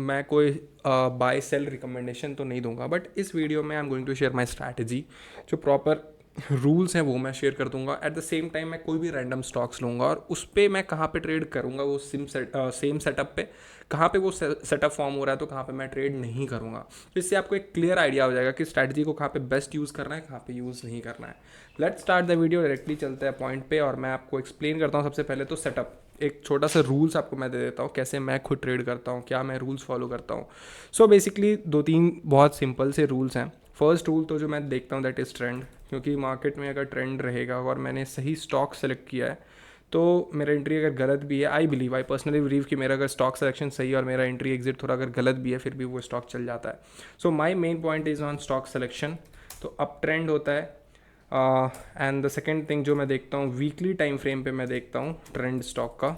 मैं कोई bye cell recommendation तो नहीं दूंगा, बट इस वीडियो में I am going to share my strategy. जो प्रॉपर रूल्स हैं वो मैं शेयर कर दूंगा। एट द सेम टाइम मैं कोई भी रैंडम स्टॉक्स लूँगा और उस पर मैं कहाँ पे ट्रेड करूँगा, वो सेम सेटअप पे कहाँ पे वो सेटअप फॉर्म हो रहा है तो कहाँ पे मैं ट्रेड नहीं करूँगा। तो इससे आपको एक क्लियर आइडिया हो जाएगा कि स्ट्रैटेजी को कहाँ पे बेस्ट यूज़ करना है, कहाँ पे यूज़ नहीं करना है। Let's start the video, directly चलते हैं पॉइंट पे और मैं आपको एक्सप्लेन करता हूँ। सबसे पहले तो सेटअप, एक छोटा सा रूल्स आपको मैं दे देता हूँ कैसे मैं खुद ट्रेड करता हूँ, क्या मैं रूल्स फॉलो करता हूँ। सो बेसिकली दो तीन बहुत सिंपल से रूल्स हैं। फर्स्ट रूल तो जो मैं देखता हूँ दैट इज़ ट्रेंड, क्योंकि मार्केट में अगर ट्रेंड रहेगा और मैंने सही स्टॉक सेलेक्ट किया है तो मेरा एंट्री अगर गलत भी है, आई पर्सनली बिलीव कि मेरा अगर स्टॉक सिलेक्शन सही है और मेरा एंट्री एग्जिट थोड़ा अगर गलत भी है फिर भी वो स्टॉक चल जाता है। So my main point is on stock selection. तो अप ट्रेंड होता है। एंड द सेकेंड थिंग जो मैं देखता हूँ, वीकली टाइम फ्रेम पे मैं देखता हूँ ट्रेंड स्टॉक का।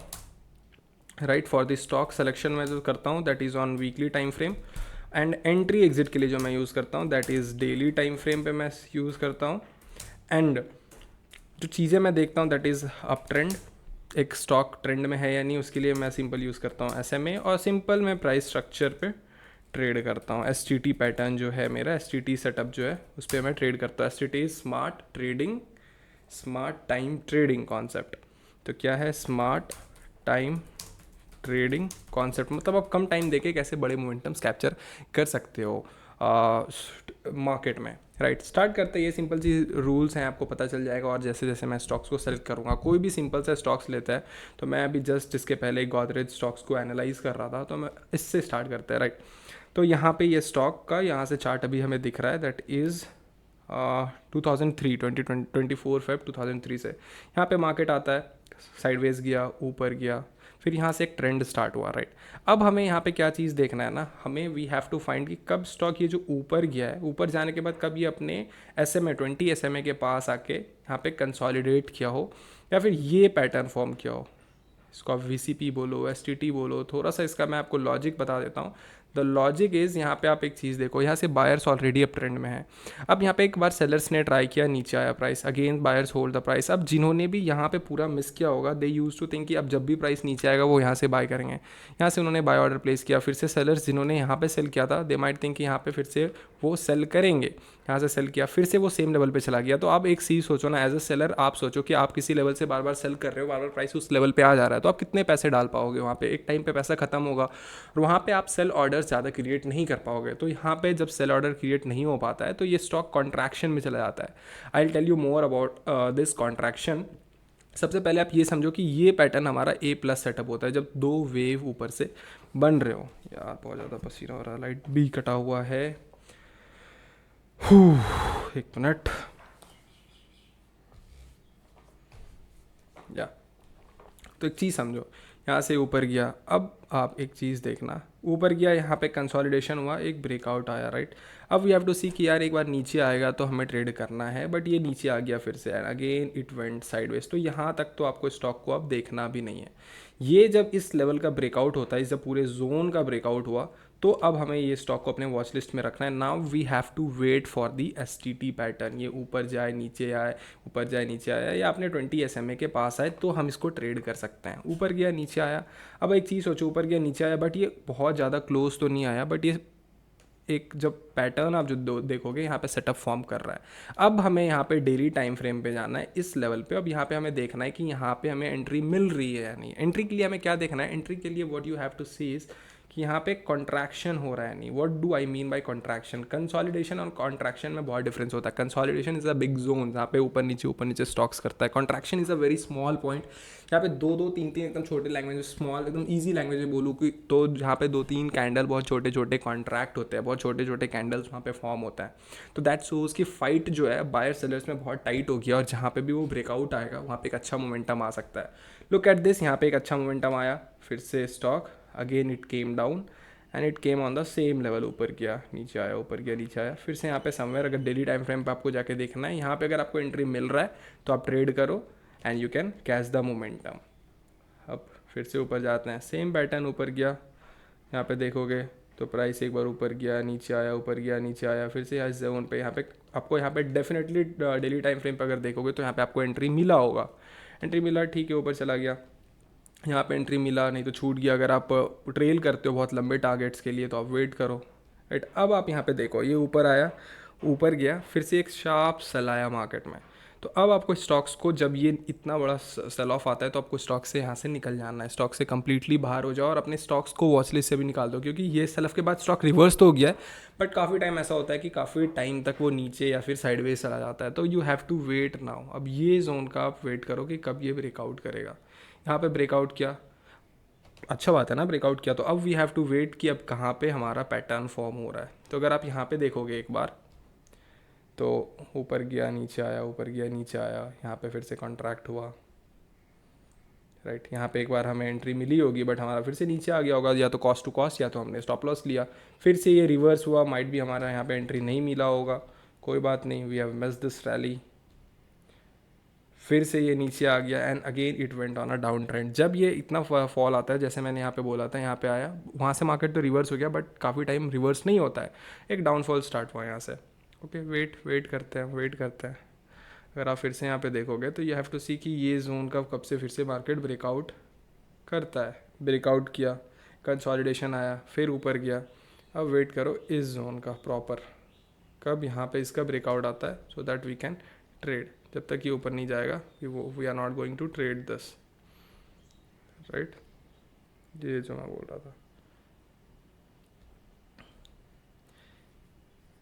Right, for the stock selection मैं जो करता हूँ that is on weekly time frame. And entry exit के लिए जो मैं यूज़ करता हूँ that is daily time frame पे मैं यूज़ करता हूँ। एंड जो चीज़ें मैं देखता हूँ दैट इज़ अप ट्रेंड, एक स्टॉक ट्रेंड में है या नहीं उसके लिए मैं सिंपल यूज़ करता हूँ SMA, और सिंपल मैं प्राइस स्ट्रक्चर पे ट्रेड करता हूँ। STT पैटर्न जो है मेरा, STT सेटअप जो है उस पर मैं ट्रेड करता हूँ। STT smart trading, smart time trading concept. तो क्या है स्मार्ट टाइम ट्रेडिंग कॉन्सेप्ट? मतलब आप कम टाइम देके कैसे बड़े मोमेंटम्स कैप्चर कर सकते हो मार्केट में। राइट, स्टार्ट करते हैं। ये सिंपल सी रूल्स हैं, आपको पता चल जाएगा। और जैसे जैसे मैं स्टॉक्स को सेलेक्ट करूँगा, कोई भी सिंपल सा स्टॉक्स लेता है, तो मैं अभी जस्ट इसके पहले गोदरेज स्टॉक्स को एनालाइज कर रहा था, तो मैं इससे स्टार्ट करते हैं। राइट, तो यहाँ पे ये स्टॉक का यहाँ से चार्ट अभी हमें दिख रहा है दैट इज़ 2003 2024 फेब 2003 से यहाँ पे मार्केट आता है, साइडवेज गया, ऊपर गया, फिर यहाँ से एक ट्रेंड स्टार्ट हुआ। राइट, अब हमें यहाँ पे क्या चीज़ देखना है ना, हमें वी हैव टू फाइंड कि कब स्टॉक ये जो ऊपर गया है, ऊपर जाने के बाद कब ये अपने SMA 20 SMA के पास आके यहाँ पे कंसोलिडेट किया हो, या फिर ये पैटर्न फॉर्म किया हो। इसको आप VCP बोलो, STT बोलो, थोड़ा सा इसका मैं आपको लॉजिक बता देता हूँ। द लॉजिक इज़, यहाँ पे आप एक चीज़ देखो, यहाँ से बायर्स ऑलरेडी अप ट्रेंड में है। अब यहाँ पे एक बार सेलर्स ने ट्राई किया, नीचे आया price, again buyers hold the price. अब जिन्होंने भी यहाँ पे पूरा मिस किया होगा, दे यूज टू थिंक कि अब जब भी प्राइस नीचे आएगा वो यहाँ से बाय करेंगे। यहाँ से उन्होंने बाय ऑर्डर प्लेस किया, फिर से सेलर्स जिन्होंने यहाँ पे सेल किया था, दे माइट थिंक कि यहाँ पे फिर से वो सेल करेंगे। यहाँ से सेल किया, फिर से वो सेम लेवल पे चला गया। तो आप एक चीज़ सोचो ना, एज अ सेलर आप सोचो कि आप किसी लेवल से बार बार सेल कर रहे हो, बार बार प्राइस उस लेवल पे आ जा रहा है, तो आप कितने पैसे डाल पाओगे वहाँ पे? एक टाइम पे पैसा खत्म होगा और वहाँ पे आप सेल ऑर्डर ज़्यादा क्रिएट नहीं कर पाओगे। तो यहाँ पे जब सेल ऑर्डर क्रिएट नहीं हो पाता है तो ये स्टॉक कॉन्ट्रैक्शन में चला जाता है। I will tell you more about this contraction. सबसे पहले आप ये समझो कि ये पैटर्न हमारा A+ सेटअप होता है, जब दो वेव ऊपर से बन रहे हो। यार बहुत ज़्यादा पसीना हो रहा है, लाइट भी कटा हुआ है। एक मिनट। या तो एक चीज़ समझो, यहाँ से ऊपर गया, अब आप एक चीज़ देखना, ऊपर गया, यहाँ पे कंसोलिडेशन हुआ, एक ब्रेकआउट आया। राइट, अब वी हैव टू सी कि यार एक बार नीचे आएगा तो हमें ट्रेड करना है, बट ये नीचे आ गया फिर से, अगेन इट वेंट साइडवेज। तो यहाँ तक तो आपको स्टॉक को अब देखना भी नहीं है। ये जब इस लेवल का ब्रेकआउट होता है, जब पूरे जोन का ब्रेकआउट हुआ, तो अब हमें ये स्टॉक को अपने वॉच लिस्ट में रखना है। Now we have to wait for the STT pattern, ये ऊपर जाए नीचे आए, ऊपर जाए नीचे आया, या अपने 20 SMA के पास आए तो हम इसको ट्रेड कर सकते हैं। ऊपर गया नीचे आया, अब एक चीज़ सोचो, ऊपर गया नीचे आया बट ये बहुत ज़्यादा क्लोज तो नहीं आया, बट ये एक जब पैटर्न आप जो देखोगे यहाँ पे सेटअप फॉर्म कर रहा है। अब हमें यहाँ पे डेली टाइम फ्रेम पे जाना है इस लेवल पे। अब यहाँ पे हमें देखना है कि यहाँ पे हमें एंट्री मिल रही है या नहीं। एंट्री के लिए हमें क्या देखना है? एंट्री के लिए what you have to see is कि यहाँ पे कॉन्ट्रैक्शन हो रहा है नहीं। What do I mean by contraction? Consolidation और कॉन्ट्रैक्शन में बहुत डिफरेंस होता है। Consolidation is a big zone जहाँ पे ऊपर नीचे स्टॉक्स करता है। Contraction is a very small point यहाँ पे दो दो तीन तीन एकदम छोटे लैंग्वेज, स्मॉल एकदम ईजी लैंग्वेज में बोलूँ कि तो जहाँ पे दो तीन कैंडल बहुत छोटे छोटे कॉन्ट्रैक्ट होते हैं, बहुत छोटे छोटे कैंडल्स वहाँ पे फॉर्म होता है। तो दैट शोज़ की फाइट जो है बायर सेलर्स में बहुत टाइट हो गया, और जहाँ पे भी वो ब्रेकआउट आएगा वहाँ पे एक अच्छा मोमेंटम आ सकता है। लुक एट दिस, यहाँ पे एक अच्छा मोमेंटम आया, फिर से stock again it came down and it came on the same level. ऊपर गया नीचे आया, ऊपर गया नीचे आया, फिर से यहाँ पे समवेयर अगर डेली टाइम फ्रेम पे आपको जाके देखना है, यहाँ पे अगर आपको एंट्री मिल रहा है तो आप ट्रेड करो and you can catch the momentum. अब फिर से ऊपर जाते हैं, सेम पैटर्न, ऊपर गया, यहाँ पे देखोगे तो प्राइस एक बार ऊपर गया नीचे आया, ऊपर गया नीचे आया, फिर से इस जोन पे यहाँ पे आपको यहाँ पे डेफिनेटली डेली टाइम फ्रेम पे अगर देखोगे तो यहाँ पे आपको एंट्री मिला होगा। एंट्री मिला, ठीक है, ऊपर चला गया, यहाँ पे एंट्री मिला, नहीं तो छूट गया। अगर आप ट्रेल करते हो बहुत लंबे टारगेट्स के लिए तो आप वेट करो, राइट। अब आप यहाँ पे देखो ये ऊपर आया, ऊपर गया, फिर से एक शार्प सेल आया मार्केट में। तो अब आपको स्टॉक्स को, जब ये इतना बड़ा सेल ऑफ आता है तो आपको स्टॉक से यहाँ से निकल जाना है, स्टॉक से कंप्लीटली बाहर हो जाओ और अपने स्टॉक्स को वॉच लिस्ट से भी निकाल दो, क्योंकि ये सेल ऑफ के बाद स्टॉक रिवर्स तो हो गया है, बट काफ़ी टाइम ऐसा होता है कि काफ़ी टाइम तक वो नीचे या फिर साइडवेज चला जाता है। तो you have to wait now. अब ये जोन का आप वेट करो कि कब ये ब्रेकआउट करेगा। यहाँ पे ब्रेकआउट किया, अच्छा बात है ना, ब्रेकआउट किया, तो अब वी हैव टू वेट कि अब कहाँ पे हमारा पैटर्न फॉर्म हो रहा है। तो अगर आप यहाँ पे देखोगे एक बार, तो ऊपर गया नीचे आया, ऊपर गया नीचे आया, यहाँ पे फिर से कॉन्ट्रैक्ट हुआ, राइट। यहाँ पे एक बार हमें एंट्री मिली होगी बट हमारा फिर से नीचे आ गया होगा, या तो कॉस्ट टू कॉस्ट या तो हमने स्टॉप लॉस लिया, फिर से ये रिवर्स हुआ, माइट भी हमारा यहाँ पे एंट्री नहीं मिला होगा, कोई बात नहीं, we have missed this rally. फिर से ये नीचे आ गया and again it went on a down trend. जब ये इतना फॉल आता है, जैसे मैंने यहाँ पे बोला था, यहाँ पे आया, वहाँ से मार्केट तो रिवर्स हो गया बट काफ़ी टाइम रिवर्स नहीं होता है, एक डाउनफॉल स्टार्ट हुआ यहाँ से। ओके, वेट करते हैं, वेट करते हैं। अगर आप फिर से यहाँ पे देखोगे तो यू हैव टू सी कि ये जोन का कब से फिर से मार्केट ब्रेकआउट करता है। ब्रेकआउट किया, कंसोलिडेशन आया, फिर ऊपर गया। अब वेट करो इस जोन का प्रॉपर, कब यहाँ पे इसका ब्रेकआउट आता है, so that we can trade. जब तक ये ऊपर नहीं जाएगा we are not going to trade this, right. ये जो मैं बोल रहा था,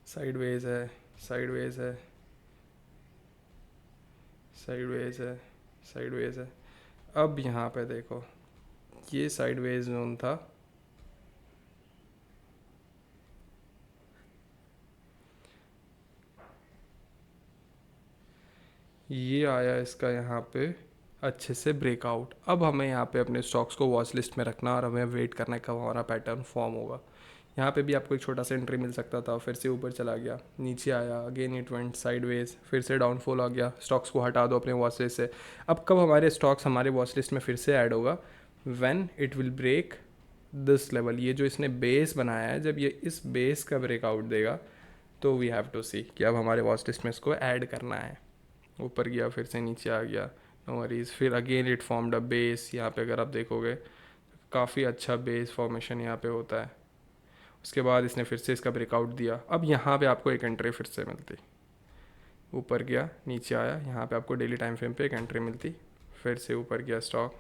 साइडवेज है, साइडवेज है, साइडवेज है, साइडवेज है। अब यहाँ पे देखो ये साइडवेज जोन था, ये आया इसका यहाँ पे अच्छे से ब्रेकआउट। अब हमें यहाँ पे अपने स्टॉक्स को वॉच लिस्ट में रखना और हमें वेट करना है कब हमारा पैटर्न फॉर्म होगा। यहाँ पे भी आपको एक छोटा सा एंट्री मिल सकता था, फिर से ऊपर चला गया, नीचे आया, अगेन इट वेंट साइडवेज, फिर से डाउनफॉल आ गया, स्टॉक्स को हटा दो अपने वॉच लिस्ट से। अब कब हमारे स्टॉक्स हमारे वॉच लिस्ट में फिर से ऐड होगा, when it will break this level. ये जो इसने बेस बनाया है, जब ये इस बेस का ब्रेकआउट देगा तो वी हैव टू सी कि अब हमारे वॉच लिस्ट में इसको ऐड करना है। ऊपर गया, फिर से नीचे आ गया, नो वरीज, फिर again it formed a base. यहाँ पे अगर आप देखोगे काफ़ी अच्छा बेस फॉर्मेशन यहाँ पे होता है। उसके बाद इसने फिर से इसका ब्रेकआउट दिया। अब यहाँ पे आपको एक एंट्री फिर से मिलती, ऊपर गया, नीचे आया, यहाँ पे आपको डेली टाइम फ्रेम पे एक एंट्री मिलती, फिर से ऊपर गया स्टॉक।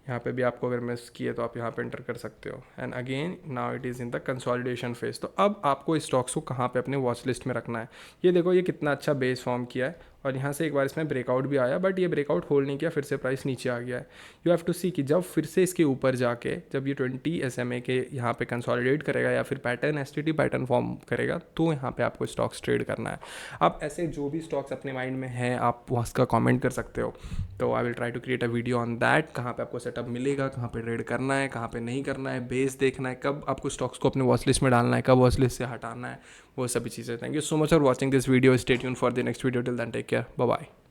यहाँ पे भी आपको अगर मिस किए तो आप यहाँ पे एंटर कर सकते हो। And again now it is in the consolidation phase. तो अब आपको स्टॉक्स को कहाँ पे अपने वॉच लिस्ट में रखना है। ये देखो ये कितना अच्छा बेस फॉर्म किया है और यहाँ से एक बार इसमें ब्रेकआउट भी आया बट ये ब्रेकआउट होल्ड नहीं किया, फिर से प्राइस नीचे आ गया है। यू हैव टू सी कि जब फिर से इसके ऊपर जाके जब ये 20 SMA के यहाँ पे कंसोलिडेट करेगा या फिर पैटर्न STT पैटर्न फॉर्म करेगा तो यहाँ पे आपको स्टॉक्स ट्रेड करना है। आप ऐसे जो भी स्टॉक्स अपने माइंड में हैं आप उसका कॉमेंट कर सकते हो, तो I will try to create a video on that, कहाँ पे आपको सेटअप मिलेगा, कहाँ पे ट्रेड करना है, कहाँ पे नहीं करना है, बेस देखना है, कब आपको स्टॉक्स को अपने वॉच लिस्ट में डालना है, कब वॉच लिस्ट से हटाना है, वो सभी चीज़ें। Thank you so much for watching this video, stay tune for the next video, till then take care, bye bye.